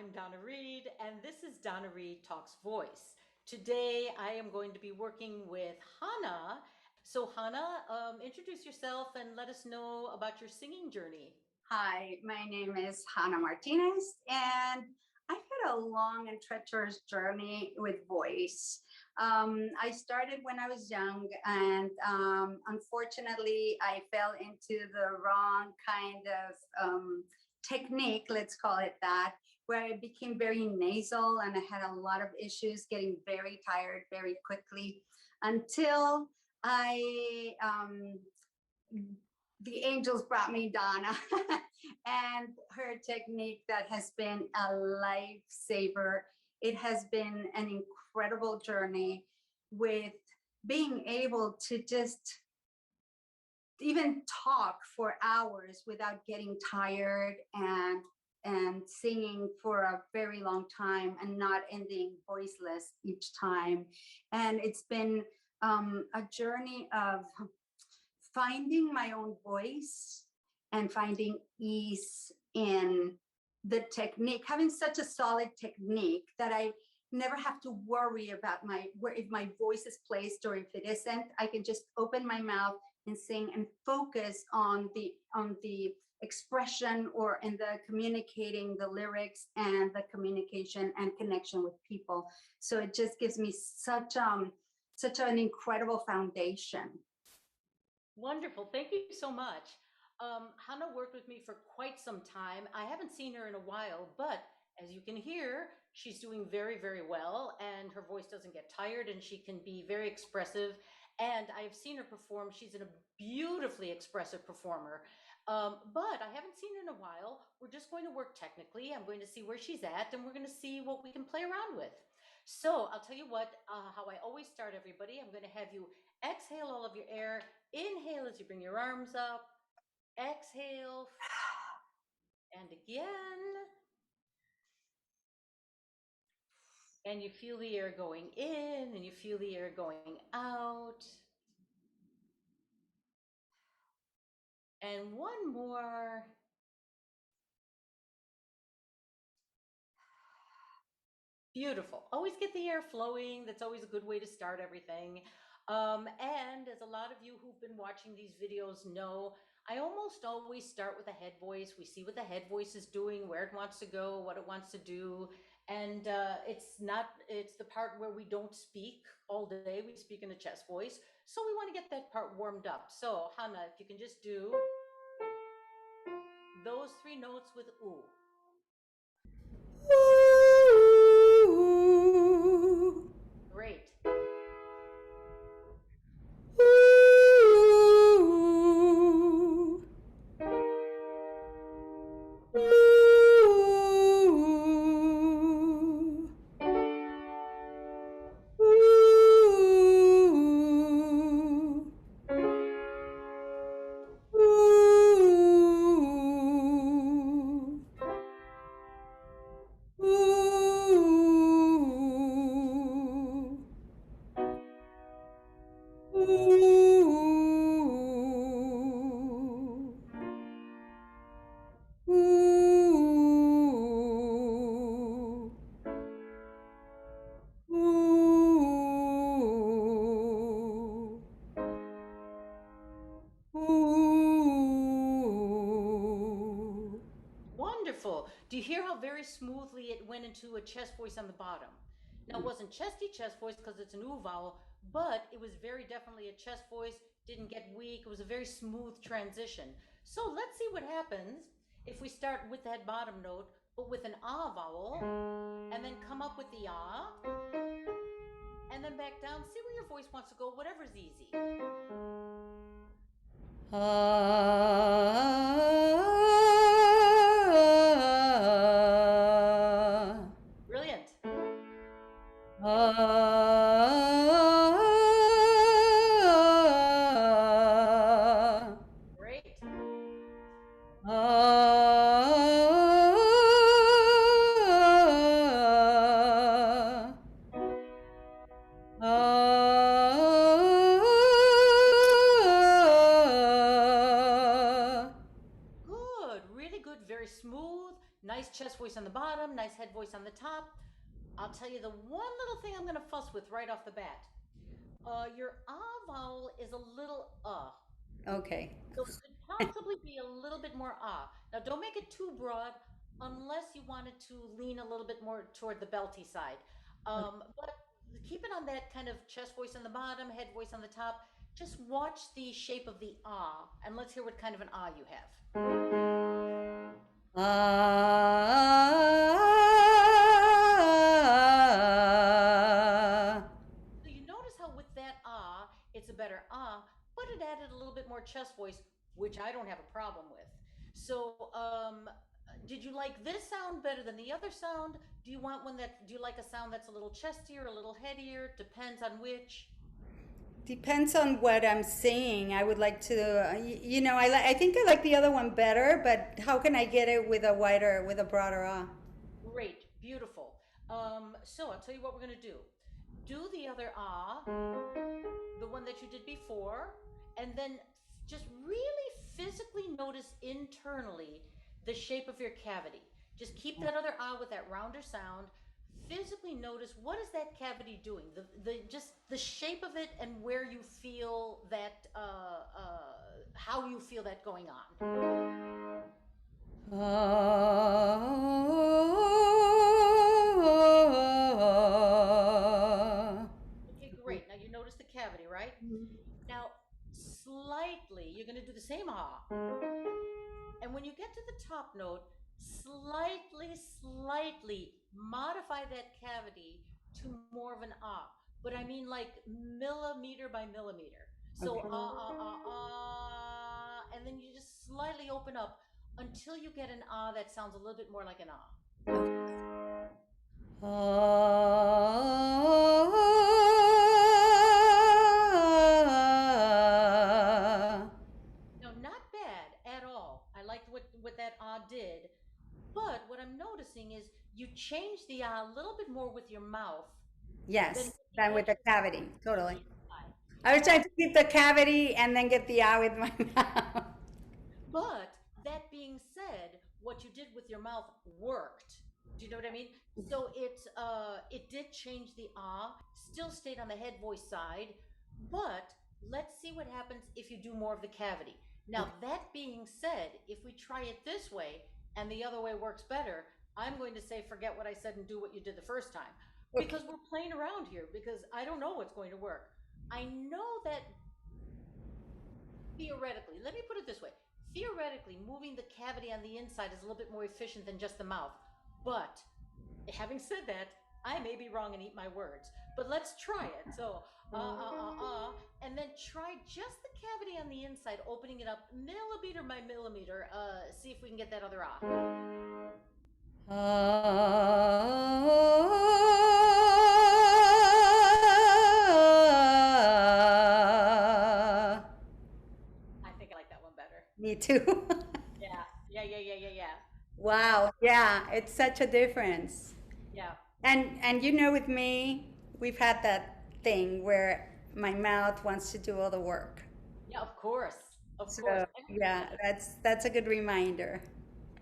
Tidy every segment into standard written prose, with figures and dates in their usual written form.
I'm Donna Reed, and this is Donna Reed Talks Voice. Today, I am going to be working with Jana. So, Jana, introduce yourself and let us know about your singing journey. Hi, my name is Hannah Martinez, and I've had a long and treacherous journey with voice. I started when I was young, and unfortunately, I fell into the wrong kind of technique, let's call it that, where I became very nasal and I had a lot of issues getting very tired very quickly until I the angels brought me Donna and her technique that has been a lifesaver. It has been an incredible journey with being able to just even talk for hours without getting tired and singing for a very long time and not ending voiceless each time. And it's been a journey of finding my own voice and finding ease in the technique, having such a solid technique that I never have to worry about my where if my voice is placed or if it isn't. I can just open my mouth and sing and focus on the expression or in the communicating the lyrics and the communication and connection with people. So it just gives me such an incredible foundation. Wonderful. Thank you so much. Hannah worked with me for quite some time. I haven't seen her in a while, but as you can hear, she's doing very, very well, and her voice doesn't get tired, and she can be very expressive. And I've seen her perform. She's a beautifully expressive performer. But I haven't seen her in a while. We're just going to work technically. I'm going to see where she's at, and we're going to see what we can play around with. So I'll tell you how I always start everybody. I'm going to have you exhale all of your air. Inhale as you bring your arms up. Exhale. And again. And you feel the air going in and you feel the air going out. And one more. Beautiful. Always get the air flowing. That's always a good way to start everything. And as a lot of you who've been watching these videos know, I almost always start with a head voice. We see what the head voice is doing, where it wants to go, what it wants to do. And it's the part where we don't speak all day. We speak in a chest voice. So we want to get that part warmed up. So, Hannah, if you can just do those three notes with ooh. Great. Wonderful. Do you hear how very smoothly it went into a chest voice on the bottom? Now, it wasn't chesty chest voice because it's an ooh vowel, but it was very definitely a chest voice, didn't get weak. It was a very smooth transition. So let's see what happens if we start with that bottom note, but with an ah vowel, and then come up with the ah, and then back down. See where your voice wants to go, whatever's easy. Brilliant. Great. Good, really good, very smooth. Nice chest voice on the bottom, nice head voice on the top. I'll tell you the one little thing I'm going to fuss with right off the bat. Your ah vowel is a little Okay. so it could possibly be a little bit more ah. Now, don't make it too broad unless you want it to lean a little bit more toward the belty side. But keep it on that kind of chest voice on the bottom, head voice on the top. Just watch the shape of the ah, and let's hear what kind of an ah you have. Ah. So you notice how with that ah, it's a better ah, but it added a little bit more chest voice, which I don't have a problem with. So, did you like this sound better than the other sound? Do you like a sound that's a little chestier, a little headier? Depends on which. Depends on what I'm saying. I would like to, I think I like the other one better, but how can I get it with a broader ah? Great, beautiful. So I'll tell you what we're gonna do. Do the other ah, the one that you did before, and then just really physically notice internally the shape of your cavity. Just keep that other ah with that rounder sound. Physically notice what is that cavity doing, the just the shape of it and where you feel that how you feel that going on. Ah. Okay, great. Now you notice the cavity, right? Now, slightly, you're going to do the same ah. And when you get to the top note, slightly modify that cavity to more of an ah. But I mean like millimeter by millimeter. So Okay. and then you just slightly open up until you get an ah that sounds a little bit more like an ah. Ah. No, not bad at all. I liked what that ah did. But what I'm noticing is you change the ah a little bit more with your mouth than Yes, with the than with the edges cavity, on totally. the inside. I was Now, trying to keep the cavity and then get the eye with my mouth. but that being said, what you did with your mouth worked. Do you know what I mean? So it did change the ah, still stayed on the head voice side, but let's see what happens if you do more of the cavity. Now, Okay. that being said, if we try it this way and the other way works better, I'm going to say forget what I said and do what you did the first time. Okay. Because we're playing around here because I don't know what's going to work. I know that theoretically, let me put it this way. Theoretically, moving the cavity on the inside is a little bit more efficient than just the mouth. But having said that, I may be wrong and eat my words. But let's try it. So, and then try just the cavity on the inside, opening it up millimeter by millimeter. See if we can get that other ah. Ah. I think I like that one better. Me too. Yeah, yeah. Wow. Yeah, it's such a difference. Yeah, And with me, we've had that thing where my mouth wants to do all the work. yeah. Of course. So Everybody yeah, does. that's a good reminder.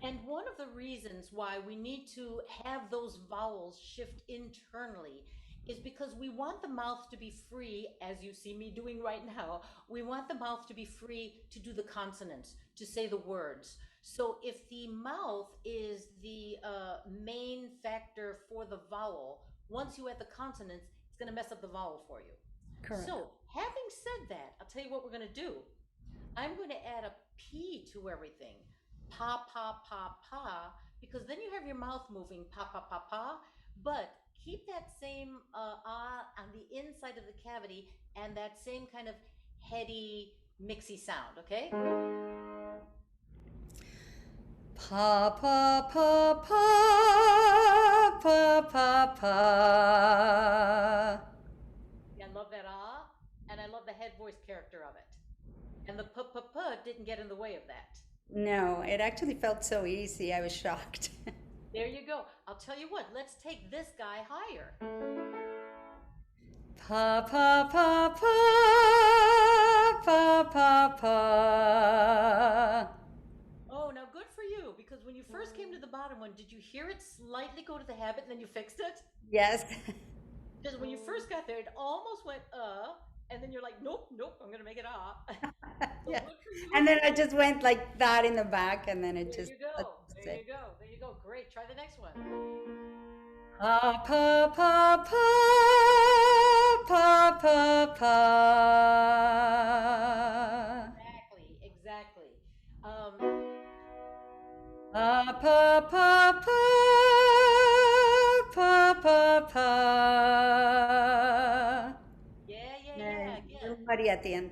And one of the reasons why we need to have those vowels shift internally is because we want the mouth to be free, as you see me doing right now. We want the mouth to be free to do the consonants, to say the words. So if the mouth is the main factor for the vowel, once you add the consonants, it's going to mess up the vowel for you. Correct. So, having said that, I'll tell you what we're going to do. I'm going to add a P to everything. Pa, pa, pa, pa, because then you have your mouth moving pa, pa, pa, pa, but keep that same ah on the inside of the cavity and that same kind of heady, mixy sound, okay? Pa pa pa pa pa pa pa. Yeah, I love that ah, and I love the head voice character of it. And the p, p, p didn't get in the way of that. No, it actually felt so easy. I was shocked. There you go. I'll tell you what, let's take this guy higher. Pa pa pa pa pa pa pa. Oh, now good for you because because when you first came to the bottom one, did you hear it slightly go to the habit and then you fixed it? Yes. Because when you first got there, it almost went and then you're like, nope, nope, I'm gonna make it ah. So Yeah. good for you. And then I just went like that in the back, and then it There just, you go. that's There it. you go. There you go. Great. Try the next one. Pa pa pa pa pa pa pa. Exactly. Exactly. Pa pa pa pa pa pa pa. Yeah, yeah, yeah. And Again, little buddy at the end.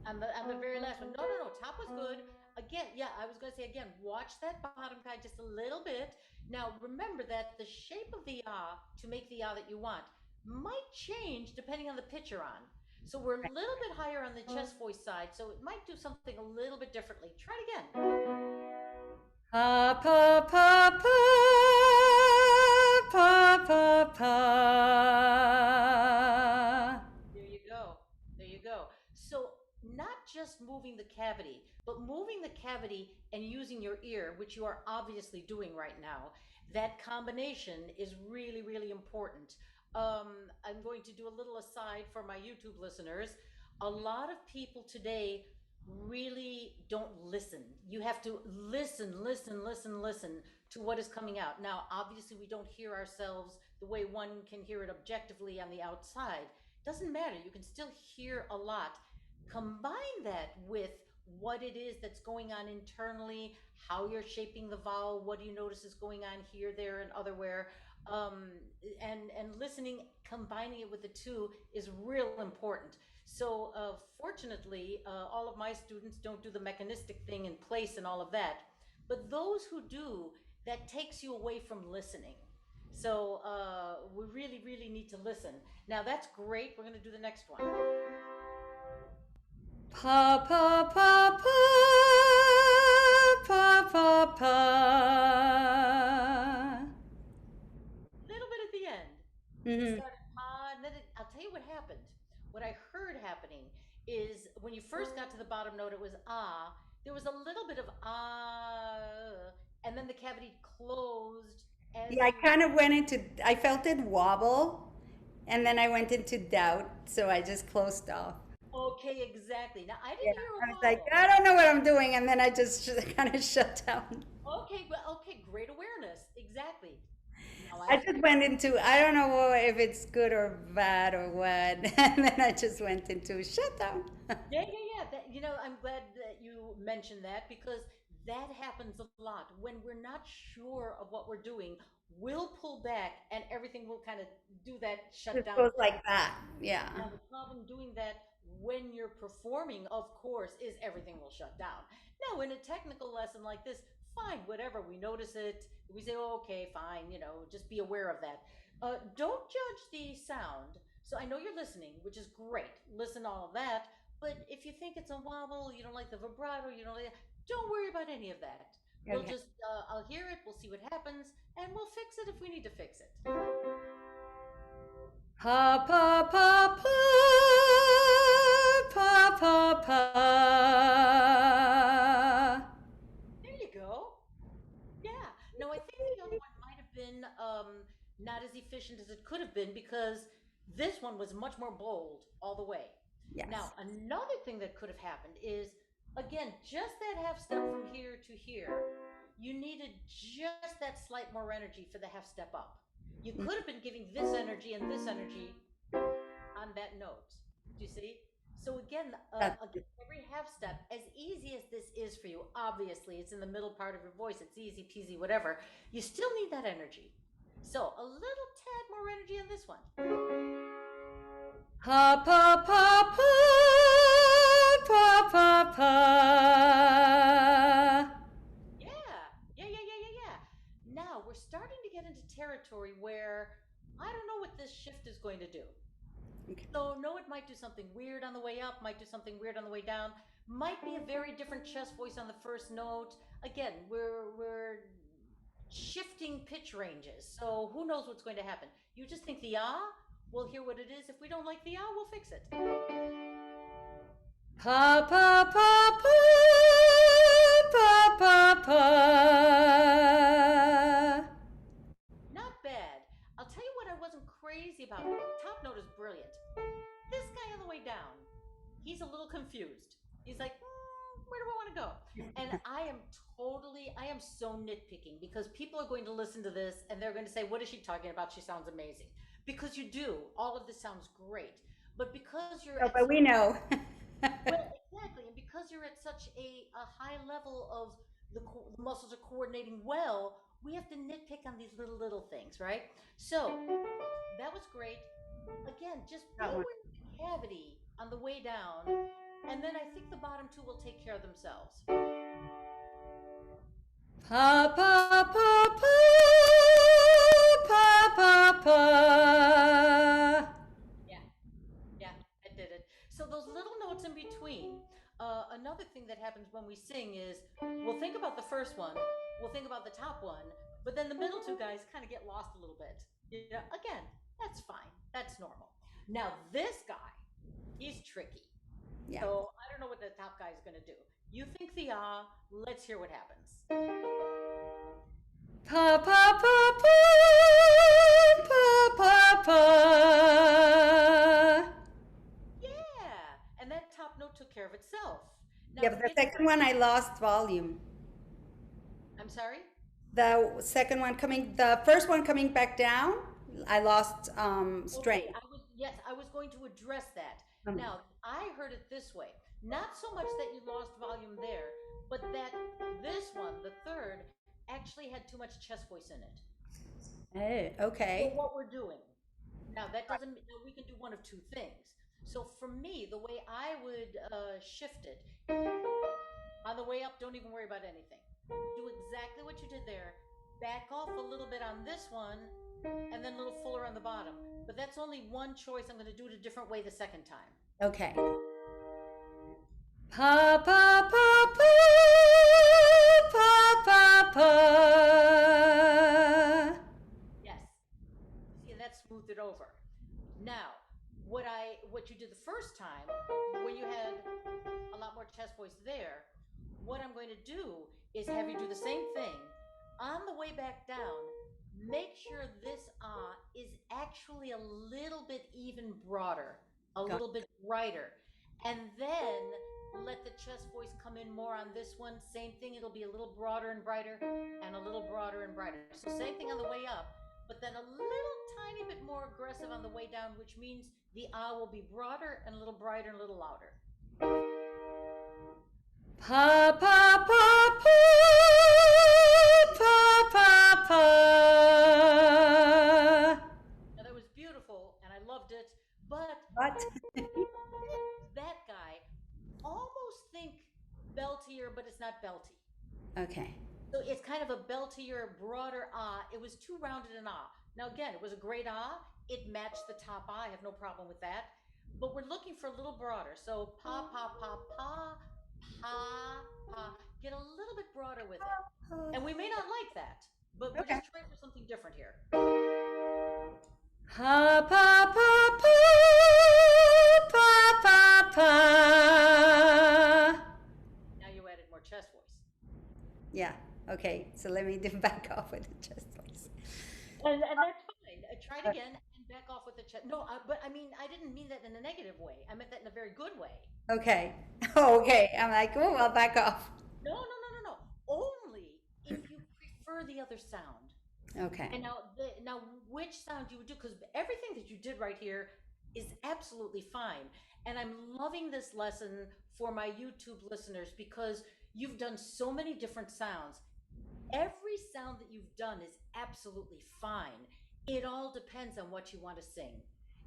on the very last one. No, no, no. Top was good. Again, yeah, I was going to say again, watch that bottom guy just a little bit. Now, remember that the shape of the ah to make the ah that you want might change depending on the pitch you're on. So we're a little bit higher on the chest voice side, so it might do something a little bit differently. Try it again. Pa pa pa pa pa pa pa. There you go. There you go. So, not just moving the cavity, but moving the cavity and using your ear, which you are obviously doing right now. That combination is really, really important. I'm going to do a little aside for my YouTube listeners. A lot of people today really don't listen. You have to listen, listen, listen, listen to what is coming out. Now, obviously, we don't hear ourselves the way one can hear it objectively on the outside. Doesn't matter. You can still hear a lot. Combine that with what it is that's going on internally, how you're shaping the vowel, what do you notice is going on here, there, and otherwhere. Um, and listening, combining it with the two is real important. So, fortunately, all of my students don't do the mechanistic thing in place and all of that. But those who do, that takes you away from listening. So, we really, really need to listen. Now, that's great. We're going to do the next one. Pa pa pa pa pa pa pa. Little bit at the end. It Mhm. started and then I'll tell you what happened. What I heard happening is when you first got to the bottom note, it was ah. There was a little bit of ah, and then the cavity closed as Yeah, I you. kind of went into, I felt it wobble, and then I went into doubt, so I just closed off. Okay, exactly. Now I Yeah, didn't hear a I was like, wobble. I don't know what I'm doing, and then I just kind of shut down. Okay, well, okay, great awareness. Exactly. Now I I hear just you. went into, I don't know if it's good or bad or what, and then I just went into shut down. Yeah, yeah, yeah. That, I'm glad that you mentioned that because that happens a lot. When we're not sure of what we're doing, we'll pull back and everything will kind of do that Just shutdown goes thing. like that. Yeah. Now, the problem doing that when you're performing, of course, is everything will shut down. Now, in a technical lesson like this, fine, whatever. We notice it. We say, oh, okay, fine, just be aware of that. Don't judge the sound. So I know you're listening, which is great. Listen to all of that. But if you think it's a wobble, you don't like the vibrato, you don't like, don't worry about any of that. We'll Okay. just, I'll hear it, we'll see what happens, and we'll fix it if we need to fix it. Pa pa pa pa pa pa pa. There you go. Yeah. No, I think the other one might have been not as efficient as it could have been because this one was much more bold all the way. Now, Yes. another thing that could have happened is, again, just that half step from here to here. You needed just that slight more energy for the half step up. You Mm, could have been giving this energy and this energy on that note. Do you see? So that's again, every half step, as easy as this is for you, obviously it's in the middle part of your voice, it's easy peasy, whatever. You still need that energy. So a little tad more energy on this one. pa pa pa pa pa pa pa. Yeah, yeah, yeah, yeah, yeah, yeah. Now we're starting to get into territory where I don't know what this shift is going to do. Okay. So no, it might do something weird on the way up, might do something weird on the way down, might be a very different chest voice on the first note. Again, we're shifting pitch ranges. So who knows what's going to happen? You just think the ah, we'll hear what it is. If we don't like the ah, we'll fix it. Pa pa pa pa pa pa pa. And I am so nitpicking because people are going to listen to this and they're going to say, what is she talking about? She sounds amazing. Because you do. All of this sounds great. But because you're No, at but such, we know. well, exactly. And because you're at such a high level of the muscles are coordinating well, we have to nitpick on these little things, right? So that was great. Again, just be That one. aware of the cavity on the way down. And then I think the bottom two will take care of themselves. Pa pa pa pa pa pa pa. Yeah. Yeah, I did it. So those little notes in between. Another thing that happens when we sing is we'll think about the first one, we'll think about the top one, but then the middle two guys kind of get lost a little bit. You know, again, that's fine. That's normal. Now this guy, he's tricky. Yeah. So I don't know what the top guy is going to do. You think the ah, let's hear what happens. Pa pa pa pa pa pa pa. Yeah, and that top note took care of itself. Now Yeah, but the it's, second one I lost volume. I'm sorry. The first one coming back down, I lost Okay, strength. I was going to address that. Mhm. Now, I heard it this way. Not so much that you lost volume there, but that this one, the third, actually had too much chest voice in it. Oh, For okay. what we're doing. Now, that doesn't mean we can do one of two things. So for me, the way I would shift it on the way up, don't even worry about anything. Do exactly what you did there. Back off a little bit on this one, and then a little fuller on the bottom. But that's only one choice. I'm going to do it a different way the second time. Okay. Pa pa pa pa pa pa pa. Yes. See, and that smoothed it over. Now, what you did the first time, when you had a lot more chest voice there, what I'm going to do is have you do the same thing on the way back down. Make sure this ah is actually a little bit even broader, a Got little bit brighter, and then let the chest voice come in more on this one. Same thing, it'll be a little broader and brighter, and a little broader and brighter. So same thing on the way up, but then a little tiny bit more aggressive on the way down, which means the ah will be broader and a little brighter and a little louder. Pa pa pa pa pa pa pa. Now that was beautiful, and I loved it, but What? that guy almost think beltier, but it's not belty. Okay. So it's kind of a beltier, broader ah. It was too rounded an ah. Now again, it was a great ah. It matched the top ah. I have no problem with that. But we're looking for a little broader. So pa pa pa pa pa pa. Get a little bit broader with it. And we may not like that, but we're Okay. just trying for something different here. Pa pa pa pa pa pa pa. Now you added more chest voice. Yeah. Okay. So let me back off with the chest voice. And that's fine. Try it again and back off with the chest. No, but I mean, I didn't mean that in a negative way. I meant that in a very good way. Okay. Oh, okay. I'm like, oh, I'll back off. No, no, no, no, no. Only if you prefer the other sound. Okay. And now which sound you would do? Because everything that you did right here is absolutely fine. And I'm loving this lesson for my YouTube listeners because you've done so many different sounds. Every sound that you've done is absolutely fine. It all depends on what you want to sing.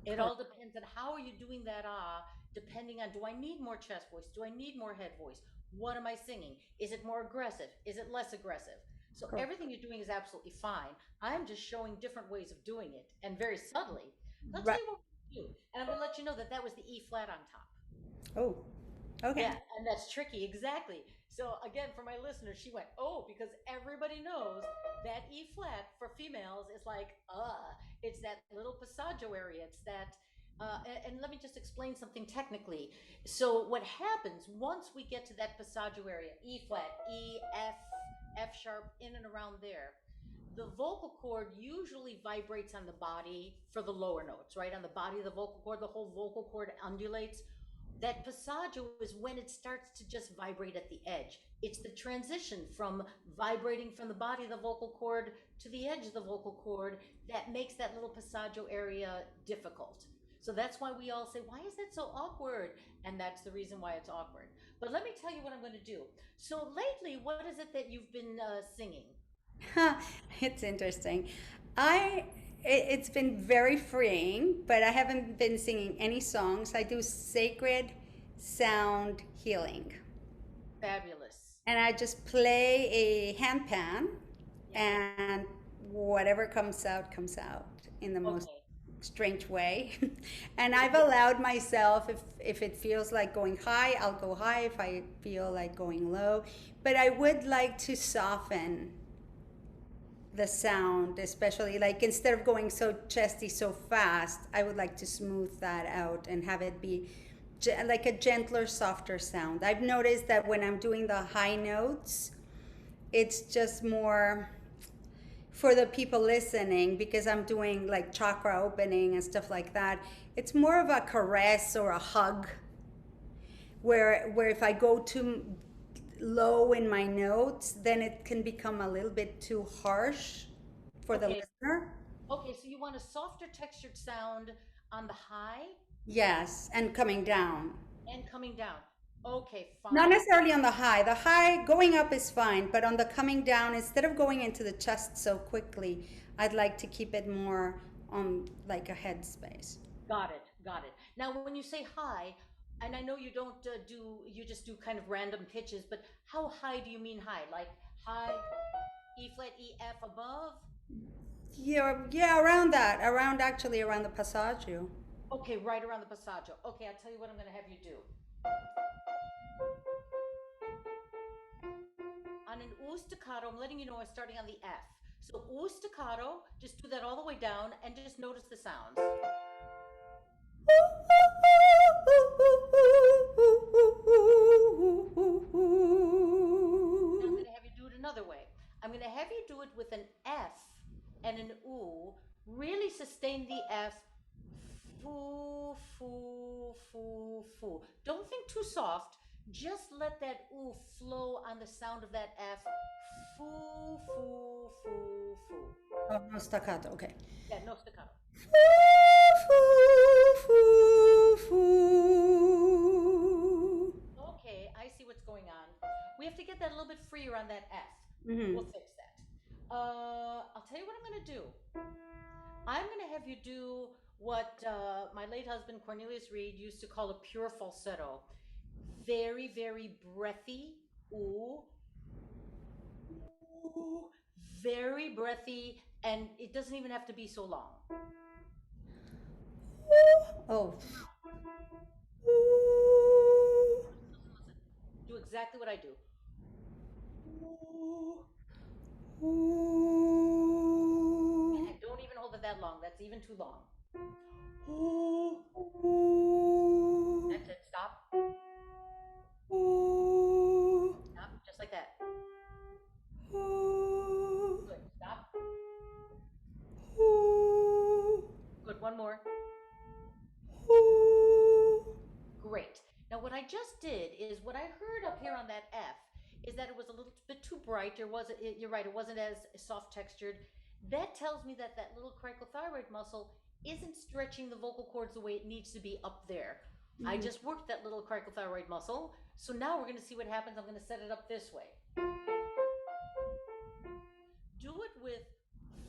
It all depends on how are you doing that ah, depending on do I need more chest voice? Do I need more head voice? What am I singing? Is it more aggressive? Is it less aggressive? So Correct. everything you're doing is absolutely fine. I'm just showing different ways of doing it and very subtly. Let's Right. see what we do. And I'm going to let you know that that was the E flat on top. Oh, okay. Yeah, and that's tricky, exactly. So again, for my listeners, she went, oh, because everybody knows that E flat for females is like, it's that little passaggio area. It's that, and let me just explain something technically. So what happens once we get to that passaggio area, E flat, E, F, F sharp, in and around there, the vocal cord usually vibrates on the body for the lower notes, right? On the body of the vocal cord, the whole vocal cord undulates. That passaggio is when it starts to just vibrate at the edge. It's the transition from vibrating from the body of the vocal cord to the edge of the vocal cord that makes that little passaggio area difficult. So that's why we all say, why is that so awkward? And that's the reason why it's awkward. But let me tell you what I'm going to do. So lately, what is it that you've been singing? It's interesting. I it's been very freeing, but I haven't been singing any songs. I do sacred sound healing. Fabulous. And I just play a handpan Yeah. and whatever comes out in the most Okay. strange way. And Is I've it allowed myself, if it feels like going high, I'll go high. If I feel like going low, but I would like to soften the sound, especially like instead of going so chesty so fast, I would like to smooth that out and have it be like a gentler, softer sound. I've noticed that when I'm doing the high notes, it's just more for the people listening because I'm doing like chakra opening and stuff like that. It's more of a caress or a hug where if I go too low in my notes, then it can become a little bit too harsh for the okay? listener. Okay, so you want a softer textured sound on the high Yes, and coming down. and coming down. Okay, Not fine. necessarily on the high. The high going up is fine, but on the coming down, instead of going into the chest so quickly, I'd like to keep it more on like a head space. Got it. Got it. Now, when you say high, and I know you don't you just do kind of random pitches, but how high do you mean high? Like high, E flat, E, F above? Yeah, yeah, around that, around actually around the passaggio. Okay, right around the passaggio. Okay, I'll tell you what I'm going to have you do. On an U staccato, I'm letting you know I'm starting on the F. So U staccato, just do that all the way down and just notice the sounds. Now I'm going to have you do it another way. I'm going to have you do it with an F and an U. Really sustain the F. Foo, foo, foo, foo. Don't think too soft. Just let that U flow on the sound of that F. Foo, foo, foo, foo. Oh, no staccato. Okay. Yeah, no staccato. Okay, I see what's going on. We have to get that a little bit freer on that F. Mm-hmm. We'll fix that. I'll tell you what I'm going to do. I'm going to have you do what my late husband Cornelius Reed used to call a pure falsetto. Very, very breathy. Ooh, ooh, very breathy, and it doesn't even have to be so long. Oh. Listen. Do exactly what I do. Ooh. And don't even hold it that long. That's even too long. Ooh. That's it. Stop. Stop. Just like that. Good. Stop. Good. One more. Great. Now, what I just did is what I heard up here on that F is that it was a little bit too bright. You're right, it wasn't as soft textured. That tells me that that little cricothyroid muscle isn't stretching the vocal cords the way it needs to be up there. I just worked that little cricothyroid muscle. So now we're going to see what happens. I'm going to set it up this way. Do it with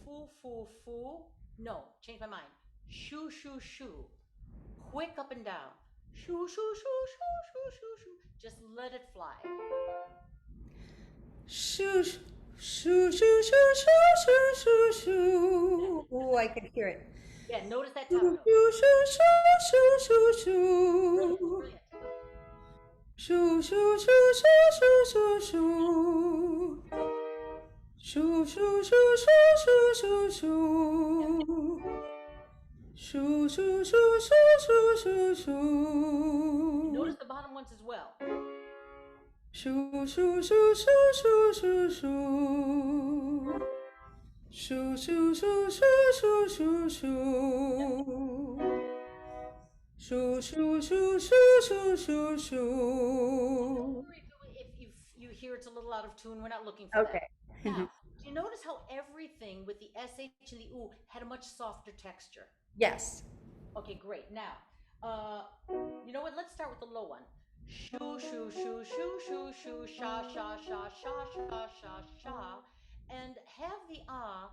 foo, foo, foo. No, change my mind. Shoo, shoo, shoo. Quick up and down. Shoo, shoo, shoo, shoo, shoo, shoo, shoo. Just let it fly. Shoo, shoo, shoo, shoo, shoo, shoo, shoo. Oh, I can hear it. Yeah, notice that top Shoo, note. shoo, shoo, shoo, shoo, Brilliant, shoo. brilliant. Shoo, shoo, shoo, shoo, shoo, shoo, shoo. Shoo, shoo, shoo, shoo, shoo, shoo, shoo. Shoo, shoo, shoo, shoo, shoo, shoo, And shoo. notice the bottom ones as well. Shoo, shoo, shoo, shoo, shoo, shoo, shoo. Shoo, shoo, shoo, shoo, shoo, shoo, shoo. Shoo, shoo, shoo, shoo, shoo, shoo, Don't shoo. worry if you hear it's a little out of tune. We're not looking for that. Okay. Now, do you notice how everything with the sh and the oo had a much softer texture? Yes. Okay, great. Now, uh, you know what? Let's start with the low one. Shoo, shoo, shoo, shoo, shoo, shoo, sha, sha, sha, sha, sha, sha, sha, and have the ah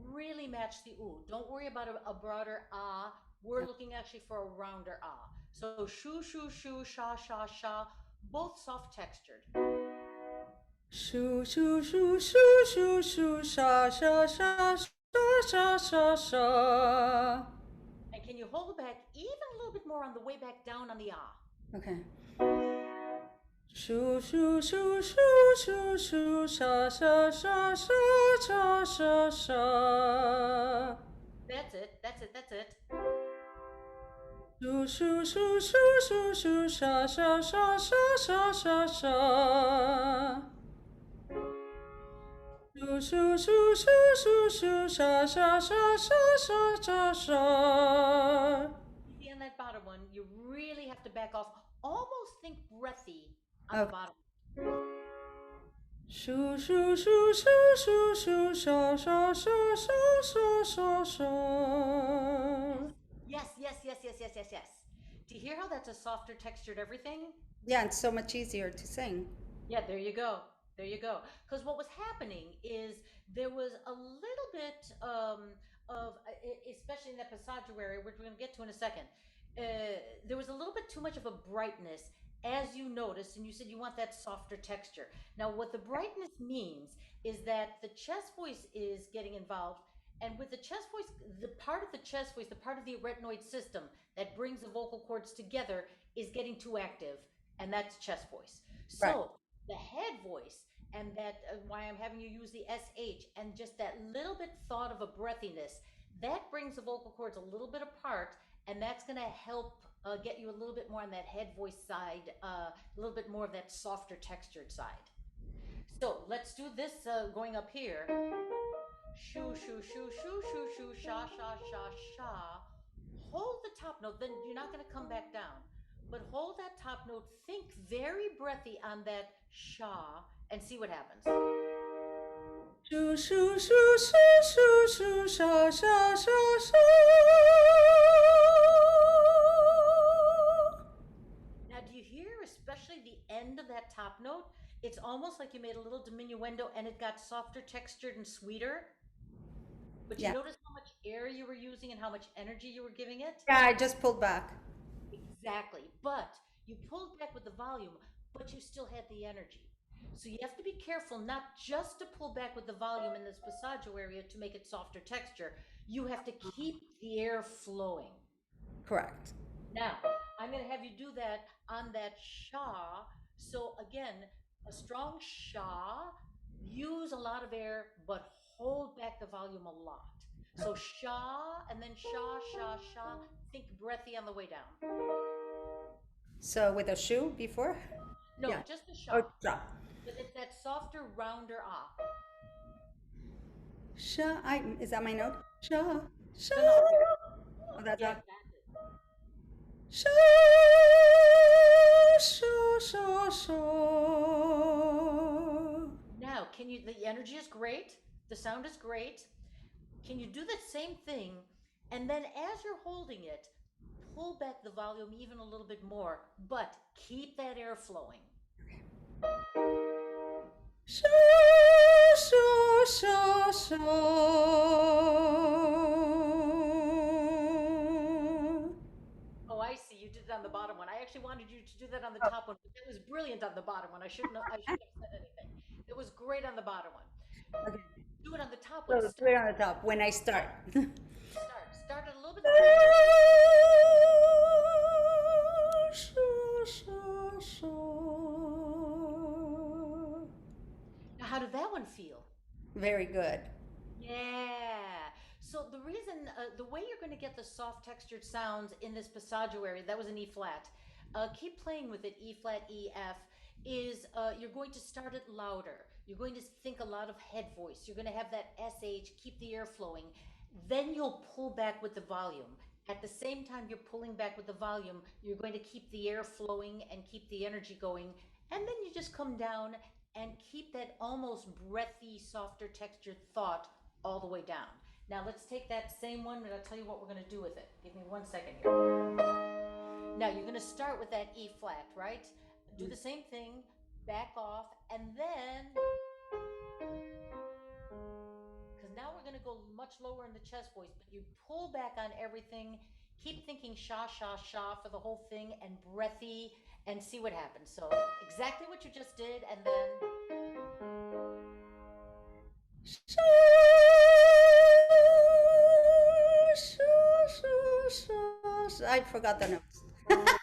really match the oo. Don't worry about a broader ah. We're looking actually for a rounder ah. So shoo, shoo, shoo, sha, sha, sha, both soft textured. Shoo, shoo, shoo, shoo, shoo, shoo, sha, sha, sha, sha, sha, sha, sha. And can you hold back even a little bit more on the way back down on the ah? Okay. Shoo, shoo, shoo, shoo, shoo, shoo, sha, sha, sha, sha, sha, sha, sha. That's it. That's it. That's it. Shoo, shoo, shoo, shoo, shoo, shoo, sha, sha, sha, sha, sha, sha, sha. Shoo, shoo, shoo, shoo, shoo, shoo, sha, sha, sha, sha, sha, sha, sha. Easy on that bottom one. You really have to back off. Almost think breathy on the Okay. bottom. Shoo, shoo, shoo, shoo, shoo, shoo, sha, sha, sha, sha, sha, sha, sha. Yes, yes, yes, yes, yes, yes, yes. Do you hear how that's a softer textured everything? Yeah, it's so much easier to sing. Yeah, there you go. There you go. Because what was happening is there was a little bit of, especially in that passagiary, which we're going to get to in a second, there was a little bit too much of a brightness, as you noticed, and you said you want that softer texture. Now, what the brightness means is that the chest voice is getting involved. And with the chest voice, the part of the chest voice, the part of the arytenoid system that brings the vocal cords together is getting too active, and that's chest voice. Right. So the head voice, and that why I'm having you use the sh, and just that little bit thought of a breathiness, that brings the vocal cords a little bit apart, and that's going to help get you a little bit more on that head voice side, a little bit more of that softer textured side. So let's do this going up here. Shoo, shoo, shoo, shoo, shoo, shoo, sha, sha, sha, sha. Hold the top note, then you're not going to come back down. But hold that top note, think very breathy on that sha, and see what happens. Shoo, shoo, shoo, shoo, shoo, shoo, sha, sha, sha, sha. Now, do you hear, especially the end of that top note? It's almost like you made a little diminuendo and it got softer textured and sweeter. But you Yeah. notice how much air you were using and how much energy you were giving it? Yeah, I just pulled back. Exactly. But you pulled back with the volume, but you still had the energy. So you have to be careful not just to pull back with the volume in this passaggio area to make it softer texture. You have to keep the air flowing. Correct. Now, I'm going to have you do that on that sha. So again, a strong sha, use a lot of air, but hold back the volume a lot. So sha, and then sha, sha, sha. Think breathy on the way down. So with a shoe before? No, Yeah. just a Oh, sha. sha. But it's that softer, rounder ah. Sha. Is that my note? Sha. Sha. No, no, here. Oh, that's Yeah, on. that's it. Sha. Sha. Sha. Sha. Now, can you, the energy is great, the sound is great. Can you do the same thing? And then as you're holding it, pull back the volume even a little bit more, but keep that air flowing. Sha. Sha. Sha. Sha. Oh, I see. You did it on the bottom one. I actually wanted you to do that on the top one, but that was brilliant on the bottom one. I shouldn't have said anything. It was great on the bottom one. Okay. Do it on the top one. So put it on the top when I start. Start it a little bit quieter. Now, how did that one feel? Very good. Yeah. So the reason, the way you're going to get the soft textured sounds in this passaggio area, that was an E flat. Keep playing with it, E flat, E F, is you're going to start it louder. You're going to think a lot of head voice. You're going to have that SH, keep the air flowing. Then you'll pull back with the volume. At the same time you're pulling back with the volume, you're going to keep the air flowing and keep the energy going. And then you just come down and keep that almost breathy, softer textured thought all the way down. Now let's take that same one and I'll tell you what we're going to do with it. Give me 1 second here. Now you're going to start with that E flat, right? Do the same thing, back off, and then, because now we're going to go much lower in the chest voice, but you pull back on everything. Keep thinking sha, sha, sha for the whole thing and breathy and see what happens. So exactly what you just did, and then So, I forgot the notes. that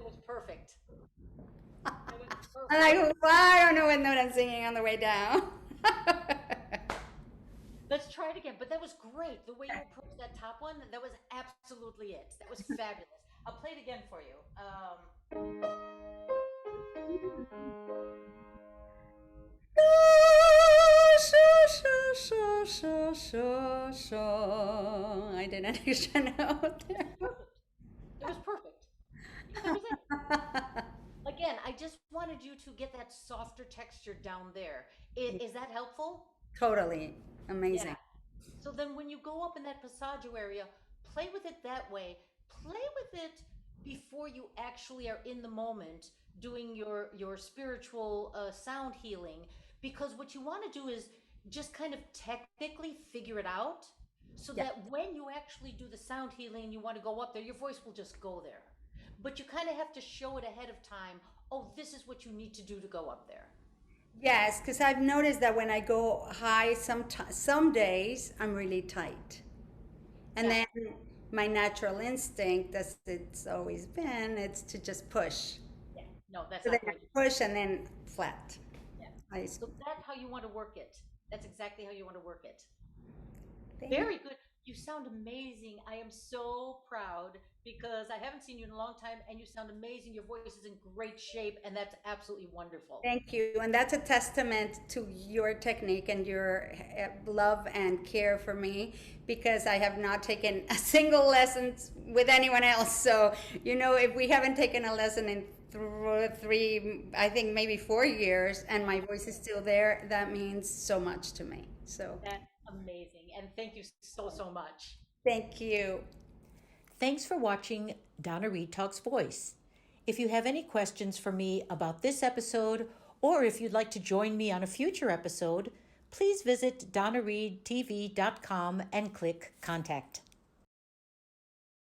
was perfect. That was I'm perfect. like, well, I don't know what note I'm singing on the way down. Let's try it again. But that was great. The way you approached that top one, that was absolutely it. That was fabulous. I'll play it again for you. I didn't understand note there. Perfect. It was perfect. That was it. Again, I just wanted you to get that softer texture down there. Is that helpful? Totally Yeah. amazing. So then when you go up in that passaggio area, play with it that way. Play with it before you actually are in the moment doing your spiritual sound healing, because what you want to do is just kind of technically figure it out so Yeah. that when you actually do the sound healing and you want to go up there, your voice will just go there. But you kind of have to show it ahead of time. Oh, this is what you need to do to go up there. Yes, because I've noticed that when I go high, some days I'm really tight, and Yeah. then my natural instinct, as it's always been, it's to just push. Yeah. No, that's So then not the I way to do it. push and then flat. Yeah. I So that's how you want to work it. That's exactly how you want to work it. think. Very good. You sound amazing. I am so proud because I haven't seen you in a long time and you sound amazing. Your voice is in great shape and that's absolutely wonderful. Thank you. And that's a testament to your technique and your love and care for me, because I have not taken a single lesson with anyone else. So, if we haven't taken a lesson in three, I think maybe 4 years, and my voice is still there, that means so much to me. So, That's amazing. And thank you so, so much. thank you. Thanks for watching Donna Reed Talks Voice. If you have any questions for me about this episode, or if you'd like to join me on a future episode, please visit donnareedtv.com and click Contact.